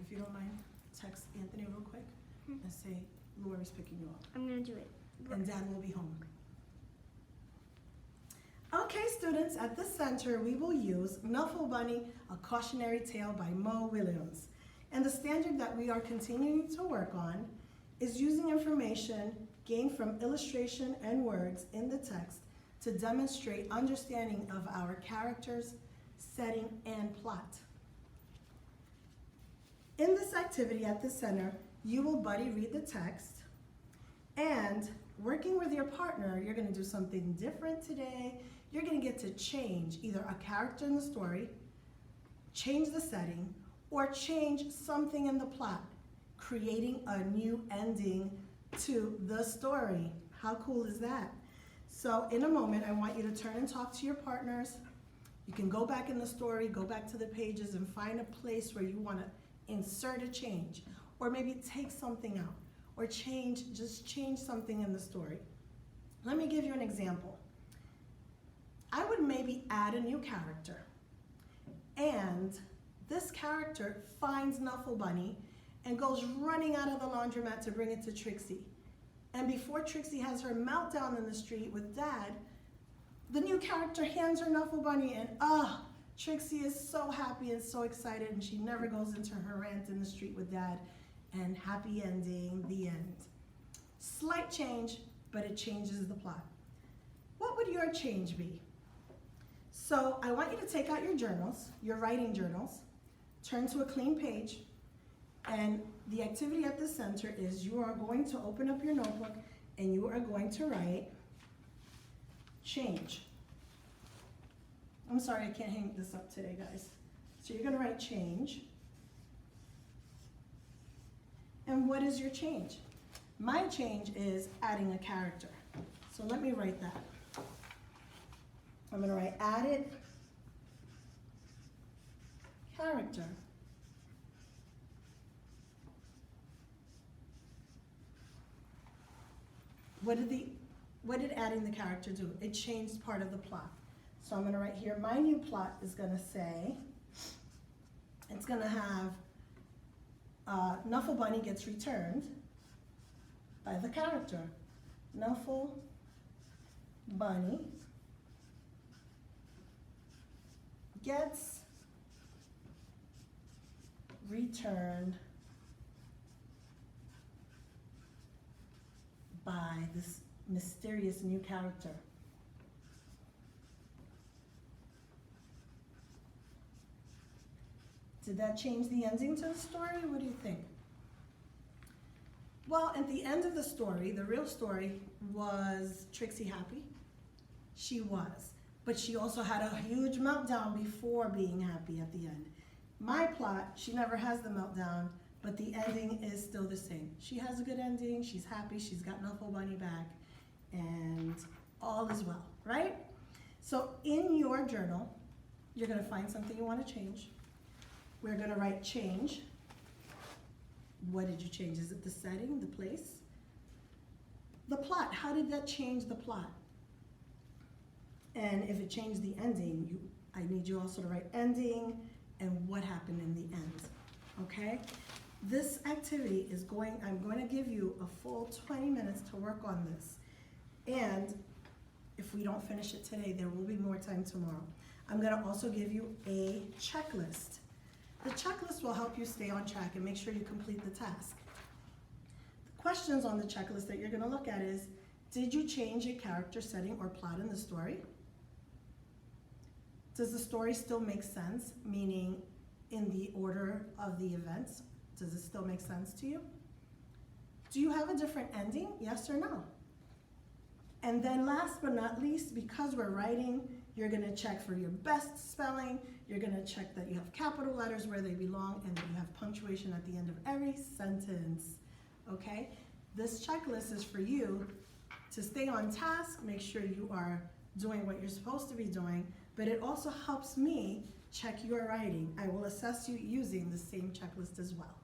if you don't mind, text Anthony real quick and say Lori's picking you up. I'm gonna do it. And Dad will be home. Okay, students, at the center we will use Knuffle Bunny, A Cautionary Tale by Mo Williams. And the standard that we are continuing to work on is using information gained from illustration and words in the text to demonstrate understanding of our characters, setting, and plot. In this activity at the center, you will buddy read the text, and working with your partner, you're gonna do something different today. You're gonna get to change either a character in the story, change the setting, or change something in the plot, creating a new ending to the story. How cool is that? So in a moment, I want you to turn and talk to your partners. You can go back in the story, go back to the pages and find a place where you wanna insert a change, or maybe take something out, or just change something in the story. Let me give you an example. I would maybe add a new character, and this character finds Knuffle Bunny and goes running out of the laundromat to bring it to Trixie. And before Trixie has her meltdown in the street with Dad, the new character hands her Knuffle Bunny, and Trixie is so happy and so excited, and she never goes into her rant in the street with Dad, and happy ending, the end. Slight change, but it changes the plot. What would your change be? So I want you to take out your journals, your writing journals, turn to a clean page, and the activity at the center is you are going to open up your notebook and you are going to write change. I'm sorry, I can't hang this up today, guys. So you're gonna write change. And what is your change? My change is adding a character. So let me write that. I'm gonna write added character. What did adding the character do? It changed part of the plot. So I'm gonna write here, my new plot is gonna say, it's gonna have Knuffle Bunny gets returned by the character. Knuffle Bunny gets returned by this mysterious new character. Did that change the ending to the story? What do you think? Well, at the end of the story, the real story, was Trixie happy? She was. But she also had a huge meltdown before being happy at the end. My plot, she never has the meltdown, but the ending is still the same. She has a good ending, she's happy, she's got Knuffle Bunny back, and all is well, right? So in your journal, you're gonna find something you wanna change. We're gonna write change. What did you change? Is it the setting, the place? The plot, how did that change the plot? And if it changed the ending, I need you also to write ending and what happened in the end, okay? This activity is I'm going to give you a full 20 minutes to work on this. And if we don't finish it today, there will be more time tomorrow. I'm gonna also give you a checklist. The checklist will help you stay on track and make sure you complete the task. The questions on the checklist that you're gonna look at is, did you change a character, setting, or plot in the story? Does the story still make sense, meaning in the order of the events? Does it still make sense to you? Do you have a different ending, yes or no? And then last but not least, because we're writing, you're gonna check for your best spelling, you're gonna check that you have capital letters where they belong, and that you have punctuation at the end of every sentence, okay? This checklist is for you to stay on task, make sure you are doing what you're supposed to be doing, but it also helps me check your writing. I will assess you using the same checklist as well.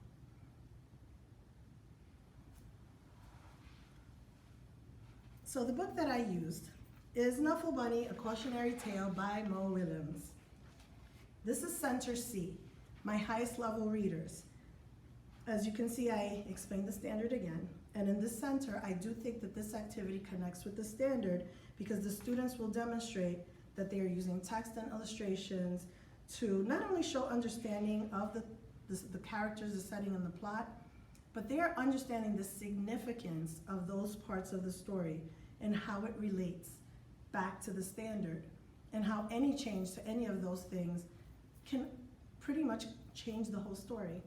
So the book that I used is Knuffle Bunny, A Cautionary Tale by Mo Williams. This is Center C, my highest level readers. As you can see, I explained the standard again. And in this center, I do think that this activity connects with the standard because the students will demonstrate that they are using text and illustrations to not only show understanding of the characters, the setting, and the plot, but they are understanding the significance of those parts of the story and how it relates back to the standard, and how any change to any of those things can pretty much change the whole story.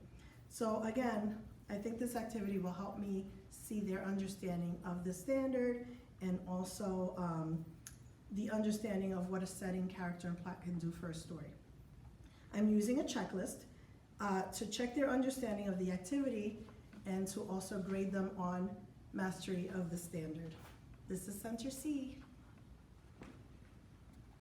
So again, I think this activity will help me see their understanding of the standard and also the understanding of what a setting, character, and plot can do for a story. I'm using a checklist to check their understanding of the activity and to also grade them on mastery of the standard. This is Center C.